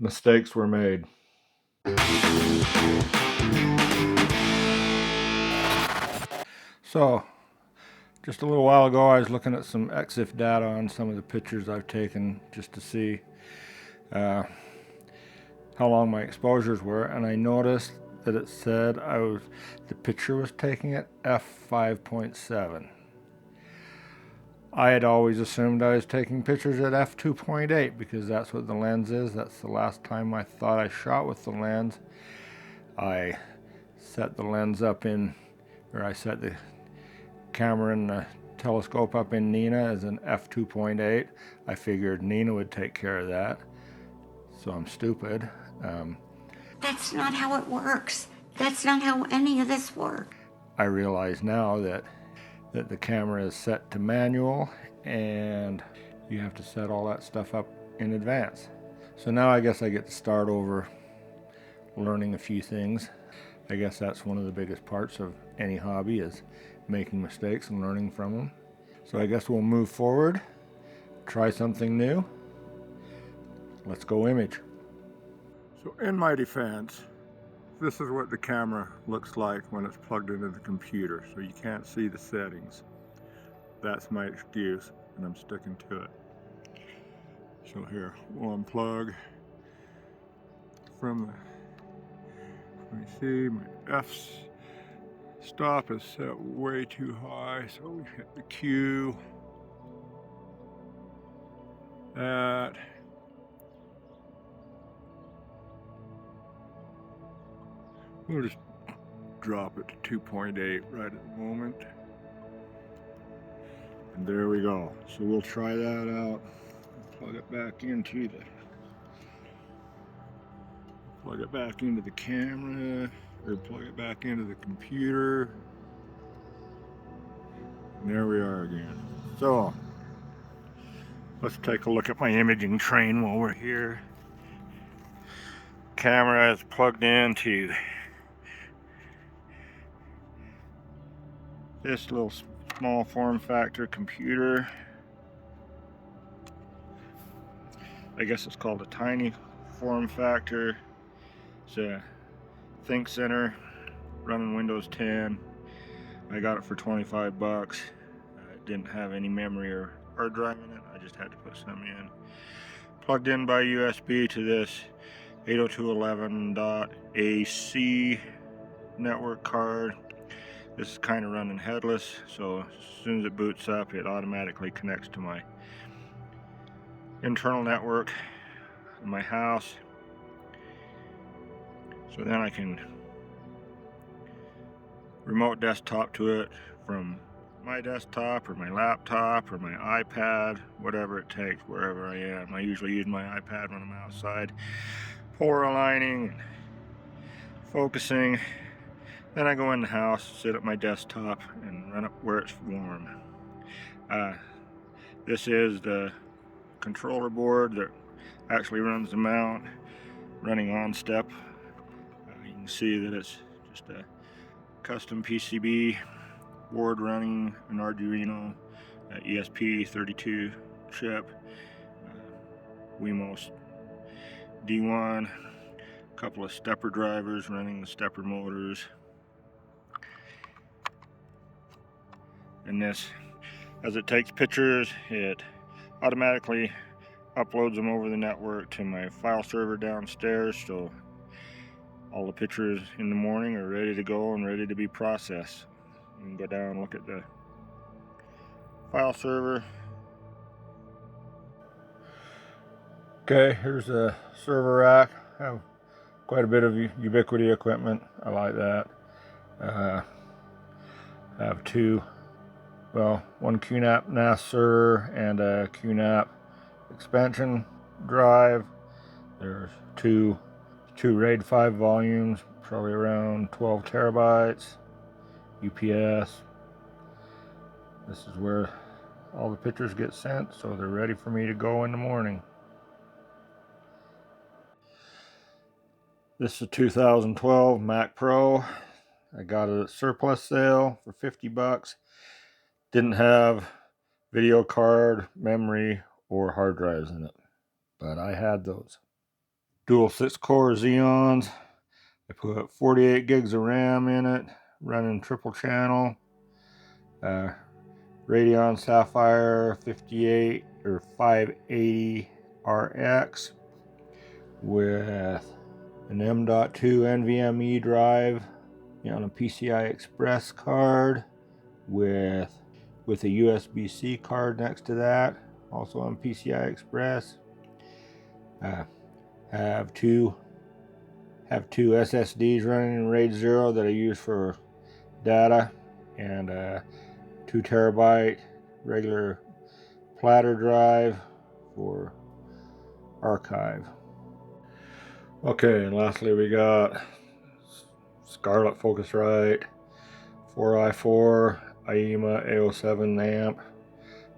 Mistakes were made. So, just a little while ago I was looking at some EXIF data on some of the pictures I've taken just to see how long my exposures were, and I noticed that it said the picture was taking at f5.7. I had always assumed I was taking pictures at f2.8 because that's what the lens is. That's the last time I thought I shot with the lens. I set the lens up in, or I set the camera and the telescope up in Nina as an f2.8. I figured Nina would take care of that, so I'm stupid. That's not how it works. That's not how any of this works. I realize now that the camera is set to manual and you have to set all that stuff up in advance. So now I guess I get to start over learning a few things. I guess that's one of the biggest parts of any hobby, is making mistakes and learning from them. So I guess we'll move forward, try something new. Let's go image. So in my defense, this is what the camera looks like when it's plugged into the computer, so you can't see the settings. That's my excuse, and I'm sticking to it. So here, we'll unplug from the, let me see, my f-stop is set way too high, so we hit the Q. That. We'll just drop it to 2.8 right at the moment. And there we go. So we'll try that out. Plug it back into the camera, or plug it back into the computer. And there we are again. So let's take a look at my imaging train while we're here. Camera is plugged into this little small form factor computer. I guess it's called a tiny form factor. It's a Think Center running Windows 10. I got it for 25 bucks. It didn't have any memory or hard drive in it. I just had to put some in. Plugged in by USB to this 802.11.AC network card. This is kind of running headless, so as soon as it boots up, it automatically connects to my internal network in my house. So then I can remote desktop to it from my desktop or my laptop or my iPad, whatever it takes, wherever I am. I usually use my iPad when I'm outside, polar aligning and focusing. Then I go in the house, sit at my desktop, and run up where it's warm. This is the controller board that actually runs the mount, running on step. You can see that it's just a custom PCB board running an Arduino ESP32 chip, Wemos D1, a couple of stepper drivers running the stepper motors. And this, as it takes pictures, it automatically uploads them over the network to my file server downstairs, so all the pictures in the morning are ready to go and ready to be processed. You can go down and look at the file server. Okay, here's the server rack. I have quite a bit of Ubiquiti equipment. I like that. I have one QNAP NAS server and a QNAP expansion drive. There's two RAID 5 volumes, probably around 12 terabytes. UPS. This is where all the pictures get sent, so they're ready for me to go in the morning. This is a 2012 Mac Pro. I got it at surplus sale for 50 bucks. Didn't have video card, memory, or hard drives in it, but I had those. dual 6-core Xeons. I put 48 gigs of RAM in it, running triple channel. Radeon Sapphire 58 or 580 RX with an M.2 NVMe drive on a PCI Express card with a USB-C card next to that, also on PCI Express. Have two SSDs running in RAID 0 that I use for data, and 2 terabyte regular platter drive for archive. Okay, and lastly we got Scarlett Focusrite 4i4 IEMA A07 amp,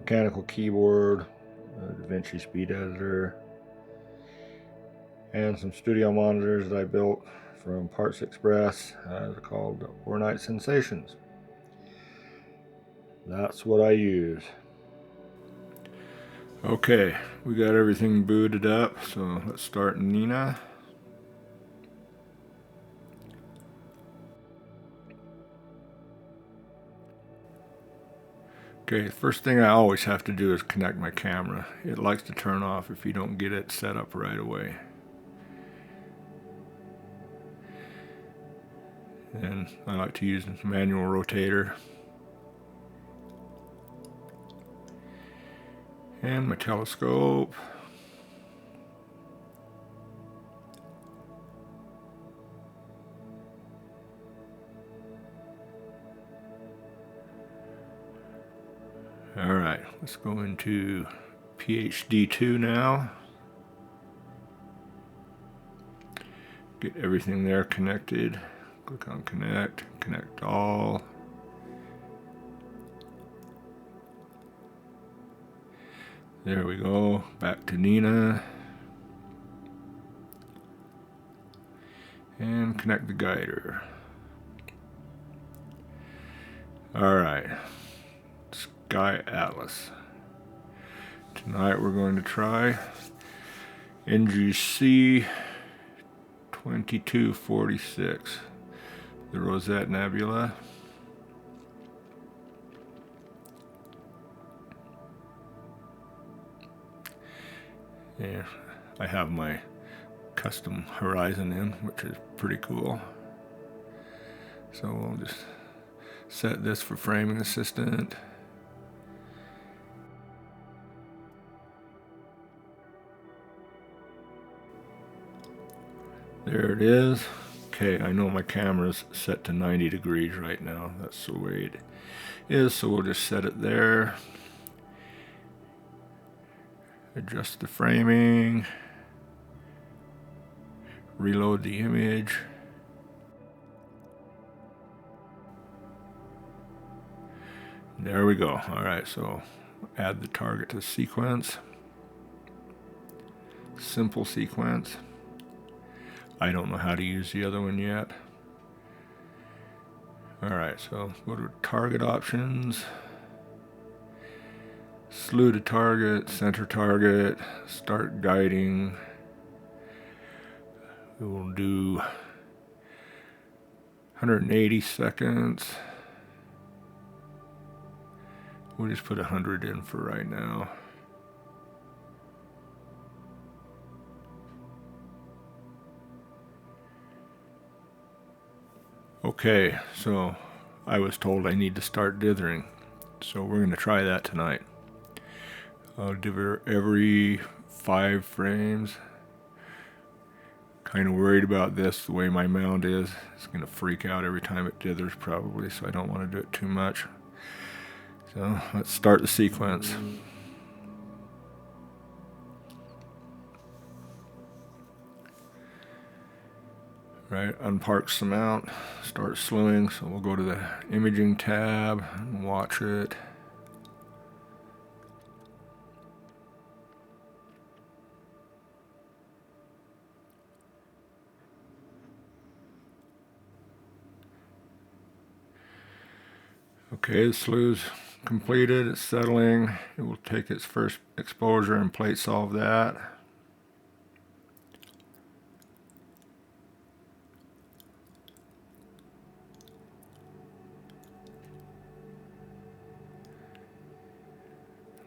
mechanical keyboard, DaVinci Speed Editor, and some studio monitors that I built from Parts Express. They're called Overnight Sensations. That's what I use. Okay, we got everything booted up, so let's start Nina. Okay, the first thing I always have to do is connect my camera. It likes to turn off if you don't get it set up right away. And I like to use a manual rotator. And my telescope. Alright, let's go into PhD2 now. Get everything there connected. Click on connect, connect all. There we go, back to Nina. And connect the guider. Alright, Sky Atlas. Tonight we're going to try NGC 2246, the Rosette Nebula. Yeah, I have my custom horizon in, which is pretty cool. So we'll just set this for framing assistant. There it is. Okay, I know my camera's set to 90 degrees right now. That's the way it is, so we'll just set it there. Adjust the framing. Reload the image. There we go. Alright, so add the target to sequence. Simple sequence. I don't know how to use the other one yet. Alright, so go to target options. Slew to target, center target, start guiding. We will do 180 seconds. We'll just put 100 in for right now. Okay, so I was told I need to start dithering, so we're going to try that tonight. I'll dither every 5 frames. Kind of worried about this, the way my mount is. It's going to freak out every time it dithers probably, so I don't want to do it too much. So let's start the sequence. Right, unparks the mount, start slewing, so we'll go to the imaging tab and watch it. Okay, the slew's completed, it's settling. It will take its first exposure and plate solve that.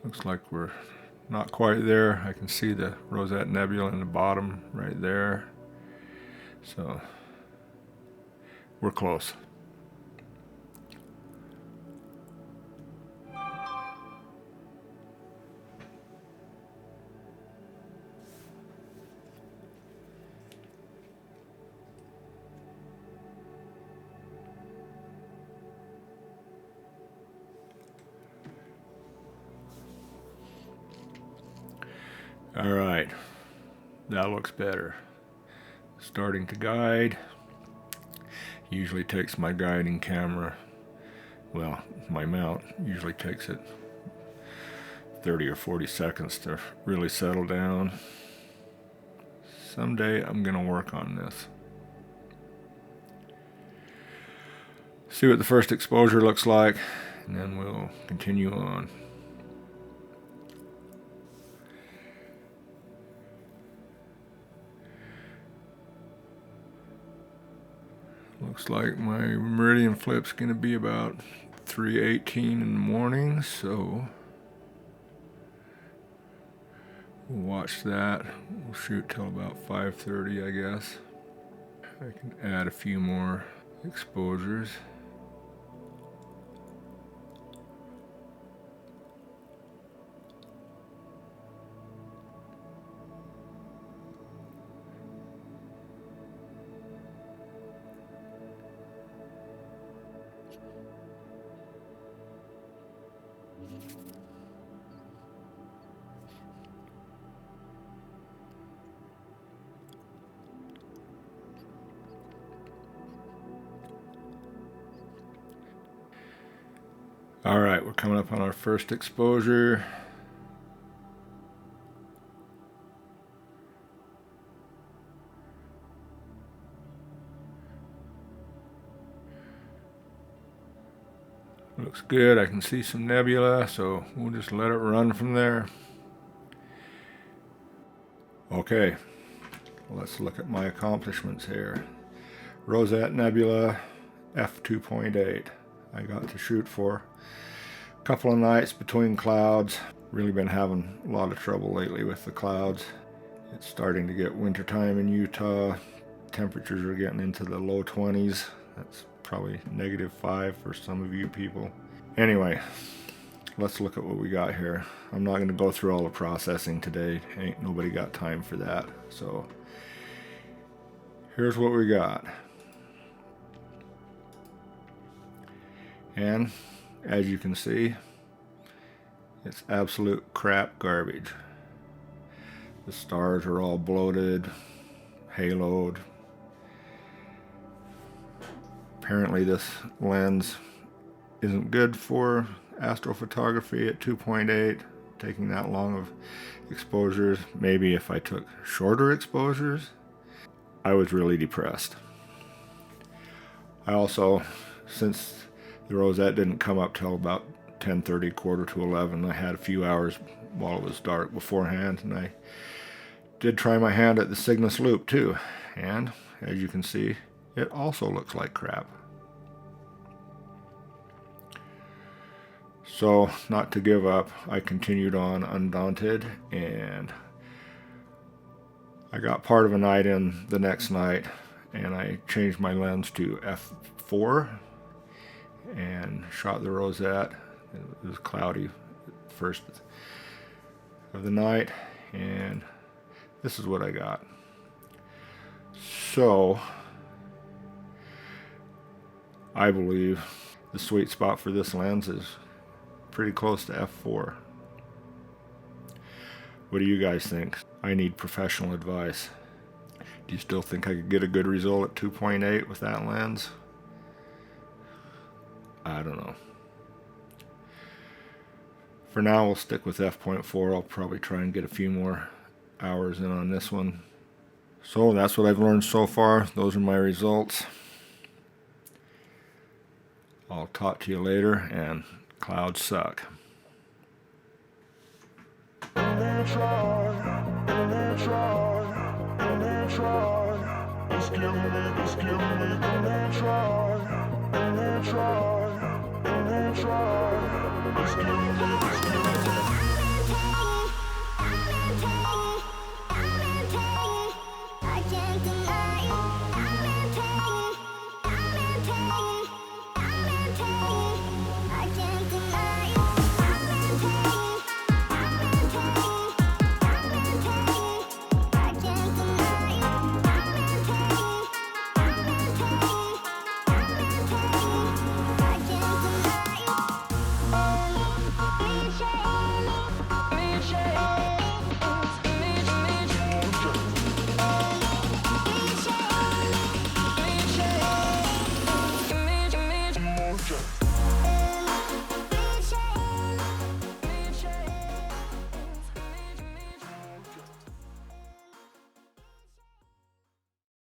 Looks like we're not quite there. I can see the Rosette Nebula in the bottom right there. So we're close. All right, that looks better. Starting to guide. Usually takes my guiding camera, well, my mount usually takes it 30 or 40 seconds to really settle down. Someday I'm gonna work on this. See what the first exposure looks like, and then we'll continue on. Looks like my meridian flip's gonna be about 3:18 in the morning, so we'll watch that. We'll shoot till about 5:30, I guess. I can add a few more exposures. All right, we're coming up on our first exposure. Looks good. I can see some nebula, so we'll just let it run from there. Okay, let's look at my accomplishments here. Rosette Nebula f2.8. I got to shoot for a couple of nights between clouds. Really been having a lot of trouble lately with the clouds. It's starting to get wintertime in Utah. Temperatures are getting into the low 20s. That's probably -5 for some of you people. Anyway, let's look at what we got here. I'm not going to go through all the processing today. Ain't nobody got time for that. So here's what we got. And as you can see, it's absolute crap garbage. The stars are all bloated, haloed. Apparently this lens isn't good for astrophotography at 2.8, taking that long of exposures. Maybe if I took shorter exposures. I was really depressed. I also, since the Rosette didn't come up till about 10:30, quarter to 11, I had a few hours while it was dark beforehand, and I did try my hand at the Cygnus Loop too, and as you can see, it also looks like crap. So, not to give up, I continued on undaunted, and I got part of a night in the next night, and I changed my lens to f4 and shot the Rosette. It was cloudy first of the night, and this is what I got. So I believe the sweet spot for this lens is pretty close to f4. What do you guys think? I need professional advice. Do you still think I could get a good result at 2.8 with that lens? I don't know. For now, we'll stick with f.4. I'll probably try and get a few more hours in on this one. So that's what I've learned so far. Those are my results. I'll talk to you later, and clouds suck. Let's give me